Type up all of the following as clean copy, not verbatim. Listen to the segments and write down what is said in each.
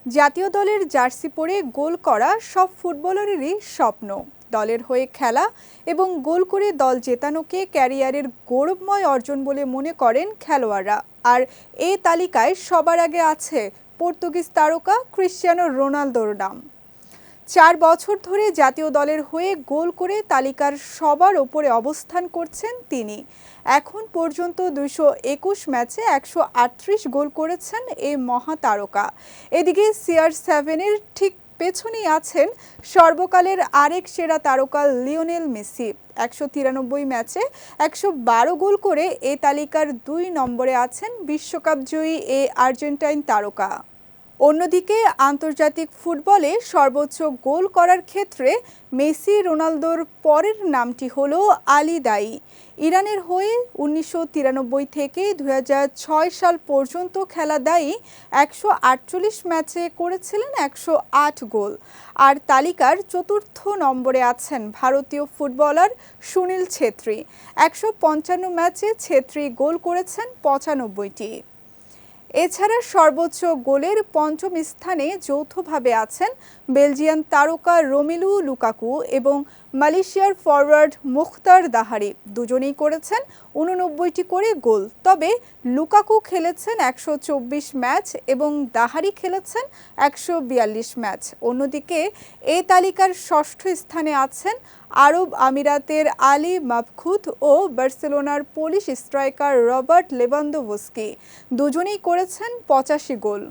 জাতীয় দলের জার্সি পরে গোল করা সব ফুটবলারেরই স্বপ্ন। দলের হয়ে খেলা এবং গোল করে দল জেতানোকে ক্যারিয়ারের গৌরবময় অর্জন বলে মনে করেন খেলোয়াড়রা। আর এই তালিকায় সবার আগে আছে পর্তুগিজ তারকা ক্রিশ্চিয়ানো রোনালদোর নাম। 4 বছর ধরে জাতীয় দলের হয়ে গোল করে তালিকার সবার ওপরে অবস্থান করছেন তিনি। এখন পর্যন্ত 221 ম্যাচে 138 গোল করেছেন এই মহাতারকা। এদিকে CR7-এর ঠিক পেছনেই আছেন সর্বকালের আরেক সেরা তারকা লিওনেল মেসি। 193 ম্যাচে 112 গোল করে এই তালিকার 2 নম্বরে আছেন বিশ্বকাপ জয়ী এই আর্জেন্টাইন তারকা। অন্যদিকে আন্তর্জাতিক ফুটবলে সর্বোচ্চ গোল করার ক্ষেত্রে মেসি রোনালদোর পরের নামটি হলো আলী দায়ী। ইরানের হয়ে 1993 থেকে 2006 সাল পর্যন্ত খেলা দায়ী 148 ম্যাচে করেছিলেন 108 গোল। আর তালিকার চতুর্থ নম্বরে আছেন ভারতীয় ফুটবলার সুনীল ছেত্রী। 155 ম্যাচে ছেত্রী গোল করেছেন 95টি। এছাড়া সর্বোচ্চ গোলের পঞ্চম স্থানে যৌথভাবে আছেন বেলজিয়ান তারকা রোমেলু লুকাকু এবং মালয়েশিয়ার ফরওয়ার্ড মুখতার দাহারি। দুজনেই করেছেন 89টি করে গোল। তবে লুকাকু খেলেছেন 124 ম্যাচ এবং দাহারি খেলেছেন 142 ম্যাচ। অন্যদিকে এই তালিকার ষষ্ঠ স্থানে আছেন আরব আমিরাতের আলী মাবখুত ও বার্সেলোনার পোলিশ স্ট্রাইকার রবার্ট লেভানদোভস্কি। দুজনেই করেছেন 85 গোল।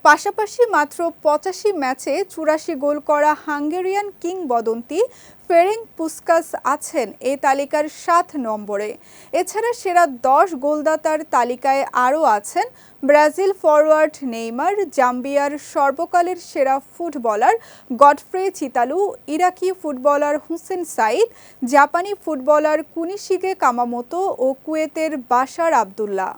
পাশাপাশি মাত্র 85 ম্যাচে 84 গোল করা হাঙ্গেরিয়ান কিংবদন্তি ফেরেঙ্ক পুসকাস আছেন এই তালিকার 7 নম্বরে। এছাড়া সেরা 10 গোলদাতার তালিকায় আরও আছেন ব্রাজিল ফরওয়ার্ড নেইমার, জাম্বিয়ার সর্বকালের সেরা ফুটবলার গডফ্রে চিতালু, ইরাকি ফুটবলার হুসেন সাইদ, জাপানি ফুটবলার কুনিশিগে কামামোতো ও কুয়েতের বাশার আবদুল্লাহ।